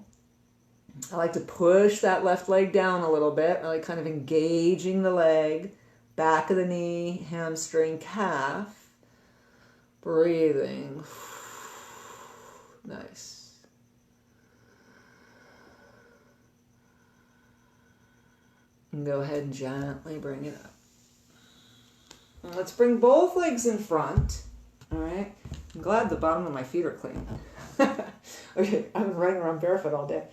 I like to push that left leg down a little bit. I like kind of engaging the leg, back of the knee, hamstring, calf. Breathing. Nice. And go ahead and gently bring it up. And let's bring both legs in front. All right. I'm glad the bottom of my feet are clean. Okay, I've been running around barefoot all day.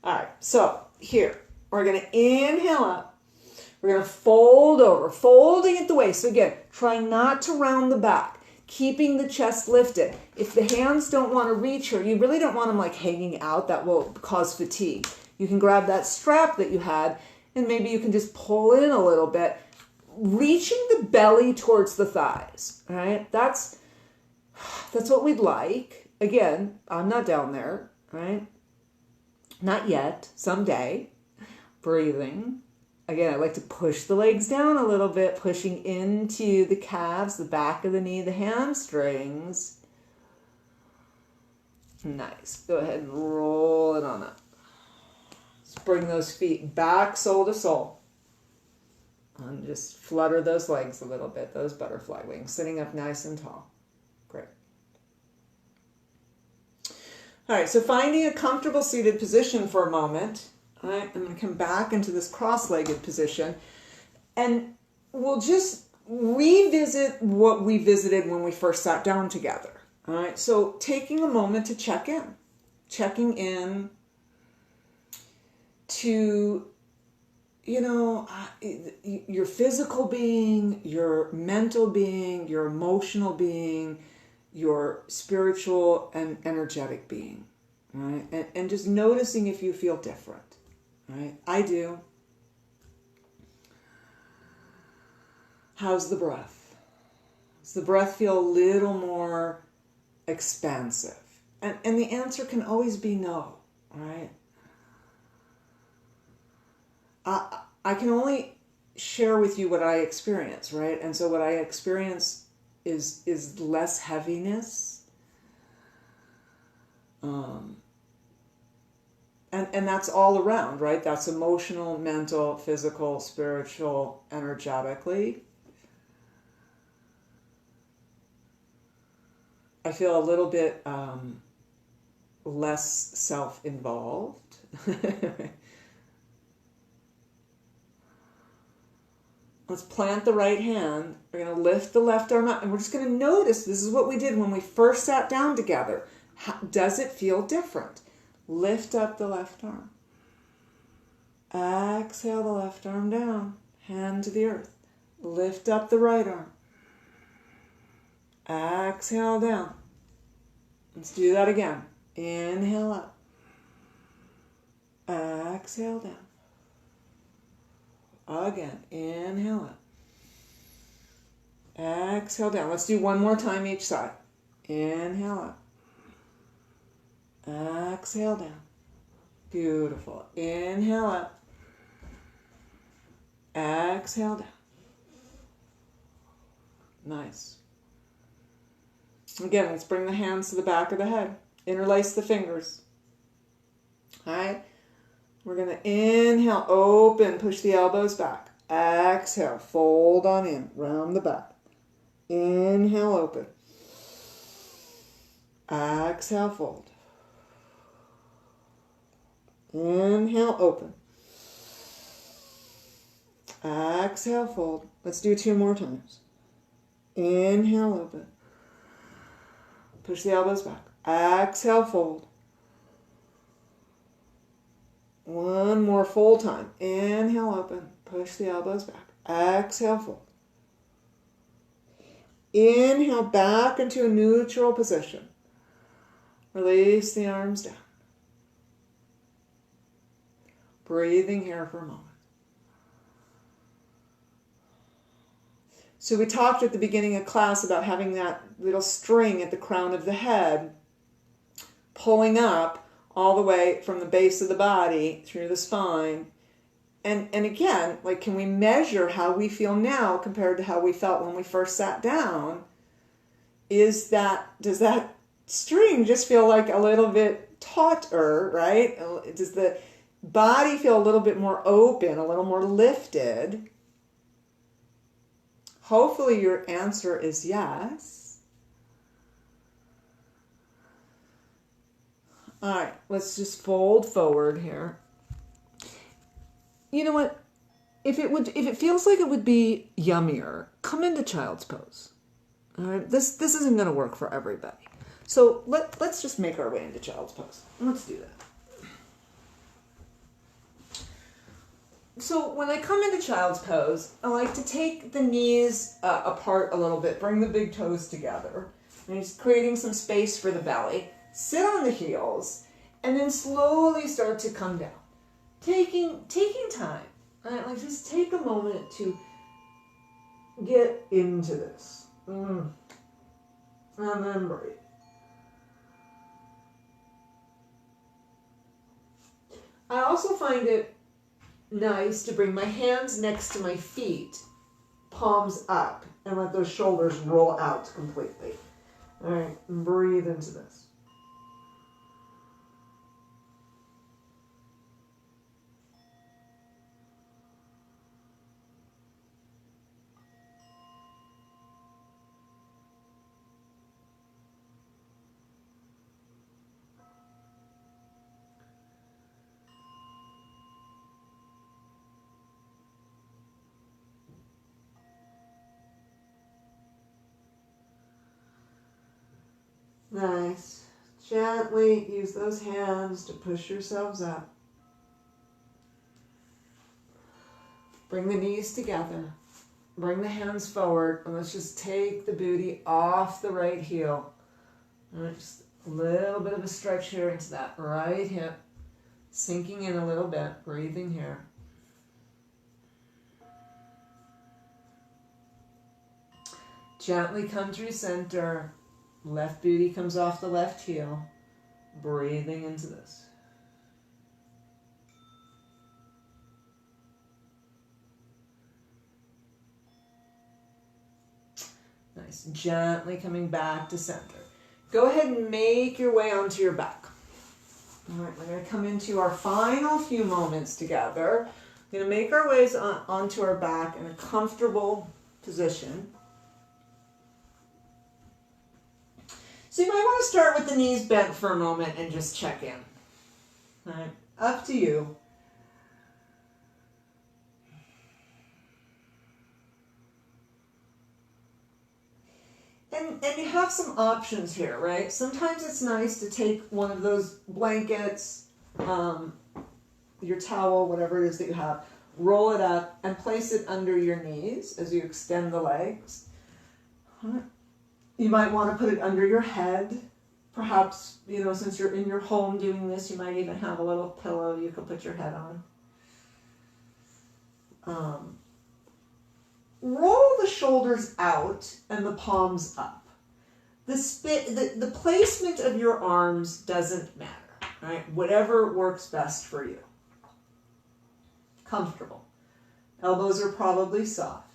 All right, so here, we're going to inhale up. We're going to fold over, folding at the waist. So again, try not to round the back, keeping the chest lifted. If the hands don't want to reach here, you really don't want them like hanging out. That will cause fatigue. You can grab that strap that you had, and maybe you can just pull in a little bit, reaching the belly towards the thighs, all right? That's what we'd like. Again, I'm not down there, right? Not yet, someday. Breathing. Again, I like to push the legs down a little bit, pushing into the calves, the back of the knee, the hamstrings. Nice. Go ahead and roll it on up. Let's bring those feet back, sole to sole. And just flutter those legs a little bit, those butterfly wings, sitting up nice and tall. Great. All right, so finding a comfortable seated position for a moment. All right, I'm going to come back into this cross-legged position, and we'll just revisit what we visited when we first sat down together. All right, so taking a moment to checking in to, you know, your physical being, your mental being, your emotional being, your spiritual and energetic being, right? And just noticing if you feel different, right? I do. How's the breath? Does the breath feel a little more expansive? And the answer can always be no, right? I can only share with you what I experience, right? And so what I experience is less heaviness. And that's all around, right? That's emotional, mental, physical, spiritual, energetically. I feel a little bit less self-involved. Let's plant the right hand. We're going to lift the left arm up, and we're just going to notice, this is what we did when we first sat down together. Does it feel different? Lift up the left arm. Exhale the left arm down. Hand to the earth. Lift up the right arm. Exhale down. Let's do that again. Inhale up. Exhale down. Again. Inhale up. Exhale down. Let's do one more time each side. Inhale up. Exhale down. Beautiful. Inhale up. Exhale down. Nice. Again, let's bring the hands to the back of the head. Interlace the fingers. All right. We're going to inhale, open, push the elbows back. Exhale, fold on in, round the back. Inhale, open. Exhale, fold. Inhale, open. Exhale, fold. Let's do 2 more times. Inhale, open. Push the elbows back. Exhale, fold. 1 more full time. Inhale, open. Push the elbows back. Exhale, fold. Inhale, back into a neutral position. Release the arms down. Breathing here for a moment. So we talked at the beginning of class about having that little string at the crown of the head pulling up all the way from the base of the body through the spine. And again, like, can we measure how we feel now compared to how we felt when we first sat down? Does that string just feel like a little bit tauter, right? Does the body feel a little bit more open, a little more lifted? Hopefully your answer is yes. All right, let's just fold forward here. You know what? If it feels like it would be yummier, come into child's pose. All right, this isn't going to work for everybody. So let's just make our way into child's pose. Let's do that. So when I come into child's pose, I like to take the knees apart a little bit, bring the big toes together, and just creating some space for the belly. Sit on the heels, and then slowly start to come down. Taking time, right? Like, just take a moment to get into this. And then breathe. I also find it nice to bring my hands next to my feet, palms up, and let those shoulders roll out completely. All right, and breathe into this. Nice. Gently use those hands to push yourselves up. Bring the knees together. Bring the hands forward. And let's just take the booty off the right heel. All right, just a little bit of a stretch here into that right hip. Sinking in a little bit, breathing here. Gently come through center. Left booty comes off the left heel. Breathing into this. Nice. Gently coming back to center. Go ahead and make your way onto your back. All right, we're going to come into our final few moments together. We're going to make our ways onto our back in a comfortable position. So you might want to start with the knees bent for a moment and just check in. All right, up to you. And you have some options here, right? Sometimes it's nice to take one of those blankets, your towel, whatever it is that you have, roll it up and place it under your knees as you extend the legs. You might want to put it under your head. Perhaps, since you're in your home doing this, you might even have a little pillow you could put your head on. Roll the shoulders out and the palms up. The placement of your arms doesn't matter, right? Whatever works best for you. Comfortable. Elbows are probably soft.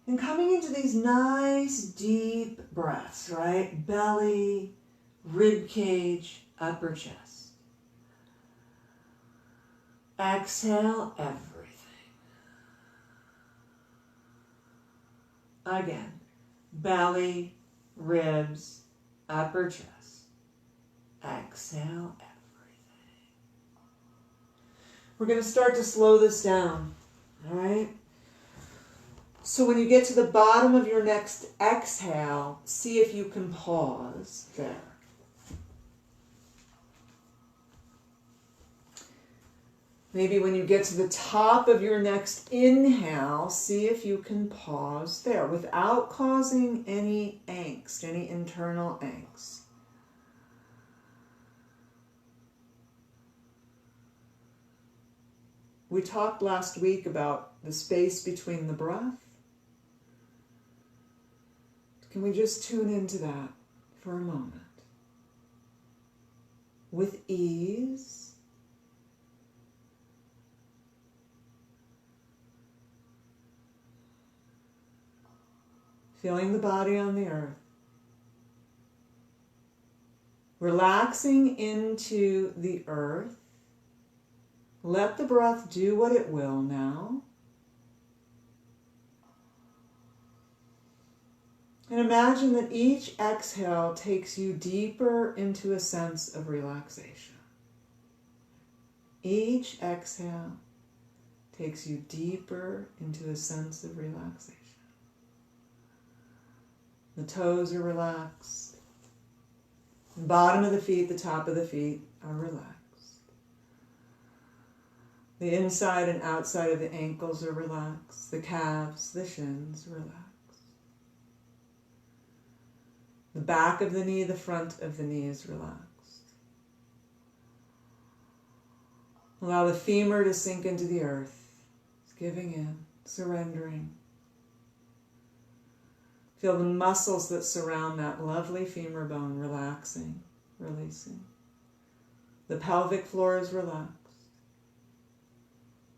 And coming into these nice deep breaths, right? Belly, rib cage, upper chest. Exhale everything. Again, belly, ribs, upper chest. Exhale everything. We're going to start to slow this down, all right? So when you get to the bottom of your next exhale, see if you can pause there. Maybe when you get to the top of your next inhale, see if you can pause there without causing any angst, any internal angst. We talked last week about the space between the breath. Can we just tune into that for a moment? With ease. Feeling the body on the earth. Relaxing into the earth. Let the breath do what it will now. And imagine that each exhale takes you deeper into a sense of relaxation. Each exhale takes you deeper into a sense of relaxation. The toes are relaxed. The bottom of the feet, the top of the feet are relaxed. The inside and outside of the ankles are relaxed. The calves, the shins, relaxed. The back of the knee, the front of the knee is relaxed. Allow the femur to sink into the earth. It's giving in, surrendering. Feel the muscles that surround that lovely femur bone relaxing, releasing. The pelvic floor is relaxed.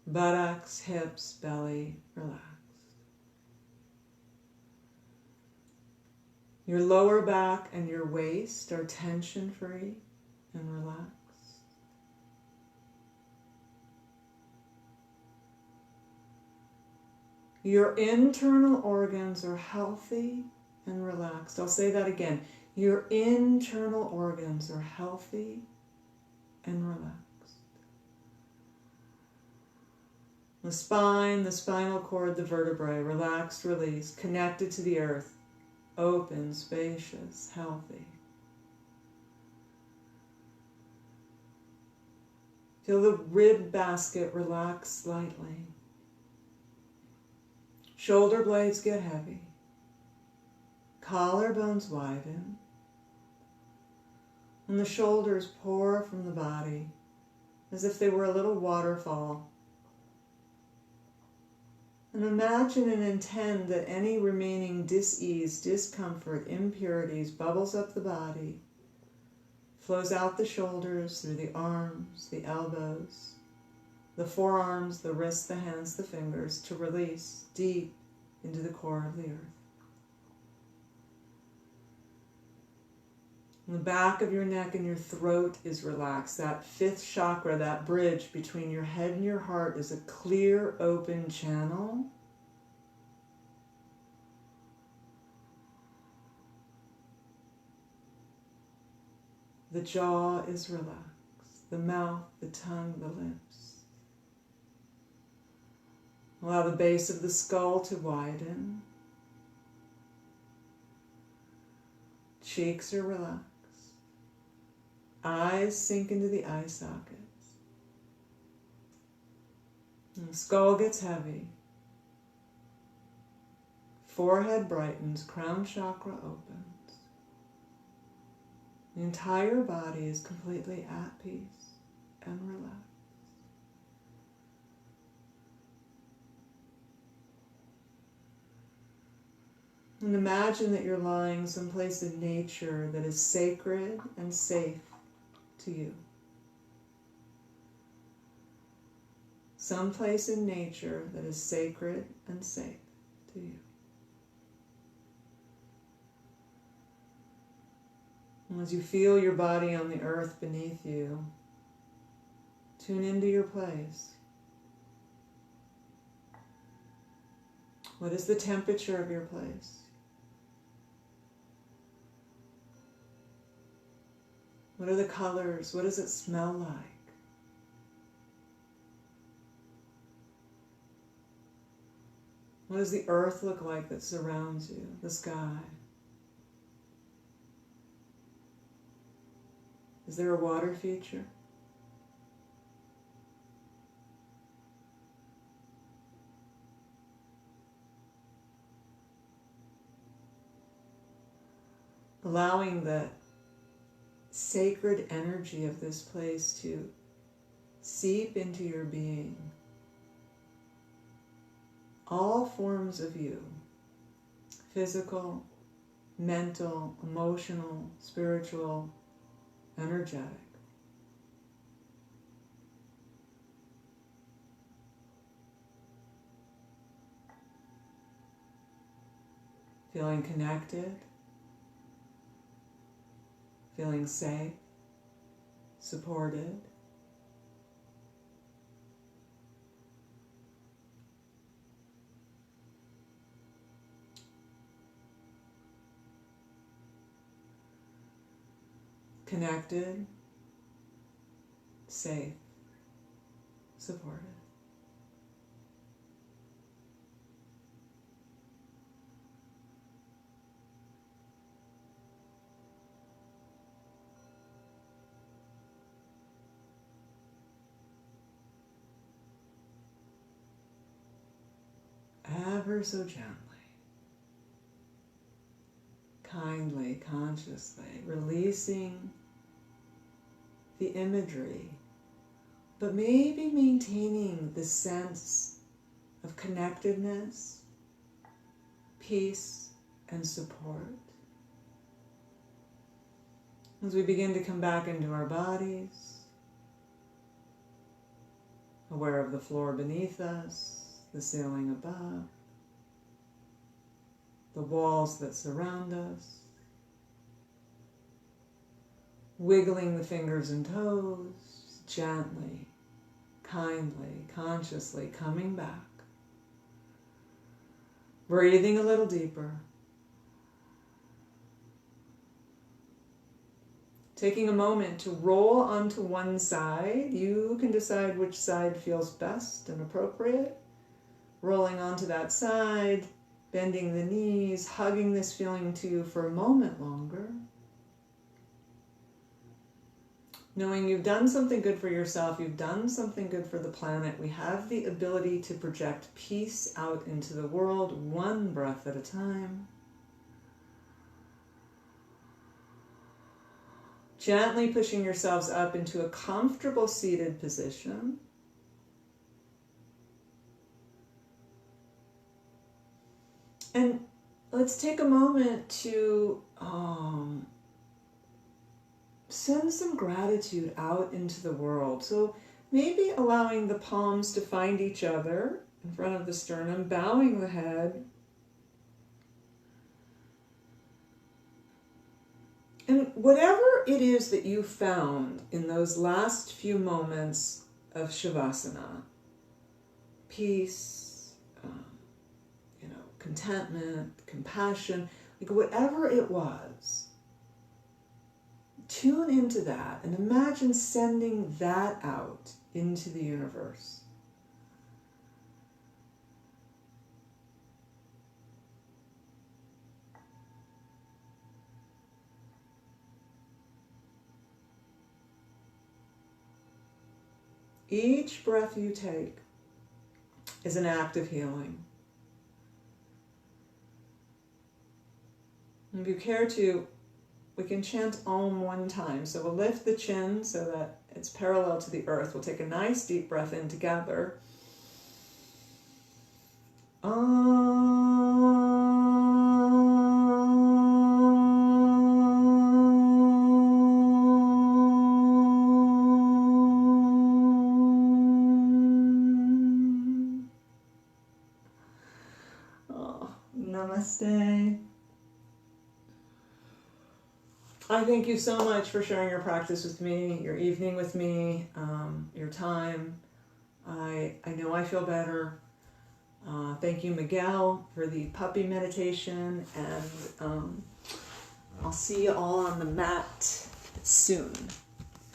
Buttocks, hips, belly, relaxed. Your lower back and your waist are tension-free and relaxed. Your internal organs are healthy and relaxed. I'll say that again. Your internal organs are healthy and relaxed. The spine, the spinal cord, the vertebrae, relaxed, released, connected to the earth, open, spacious, healthy. Feel the rib basket relax slightly. Shoulder blades get heavy. Collarbones widen, and the shoulders pour from the body as if they were a little waterfall. And imagine and intend that any remaining dis-ease, discomfort, impurities bubbles up the body, flows out the shoulders, through the arms, the elbows, the forearms, the wrists, the hands, the fingers, to release deep into the core of the earth. And the back of your neck and your throat is relaxed. That fifth chakra, that bridge between your head and your heart, is a clear, open channel. The jaw is relaxed, the mouth, the tongue, the lips. Allow the base of the skull to widen. Cheeks are relaxed. Eyes sink into the eye sockets. And the skull gets heavy. Forehead brightens, crown chakra opens. The entire body is completely at peace and relaxed. And imagine that you're lying someplace in nature that is sacred and safe to you. Someplace in nature that is sacred and safe to you. And as you feel your body on the earth beneath you, tune into your place. What is the temperature of your place? What are the colors? What does it smell like? What does the earth look like that surrounds you? The sky? Is there a water feature? Allowing the sacred energy of this place to seep into your being. All forms of you, physical, mental, emotional, spiritual, energetic. Feeling connected, feeling safe, supported. Connected, safe, supported. Ever so gently, kindly, consciously, releasing the imagery, but maybe maintaining the sense of connectedness, peace, and support. As we begin to come back into our bodies, aware of the floor beneath us, the ceiling above, the walls that surround us, wiggling the fingers and toes, gently, kindly, consciously coming back, breathing a little deeper, taking a moment to roll onto one side. You can decide which side feels best and appropriate. Rolling onto that side, bending the knees, hugging this feeling to you for a moment longer. Knowing you've done something good for yourself, you've done something good for the planet. We have the ability to project peace out into the world, one breath at a time. Gently pushing yourselves up into a comfortable seated position. And let's take a moment to send some gratitude out into the world. So maybe allowing the palms to find each other in front of the sternum, bowing the head. And whatever it is that you found in those last few moments of Shavasana, peace, contentment, compassion, like whatever it was, tune into that and imagine sending that out into the universe. Each breath you take is an act of healing. If you care to, we can chant Om one time. So we'll lift the chin so that it's parallel to the earth. We'll take a nice deep breath in together. Namaste. I thank you so much for sharing your practice with me, your evening with me, your time. I know I feel better. Thank you, Miguel, for the puppy meditation, and I'll see you all on the mat soon.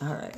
All right.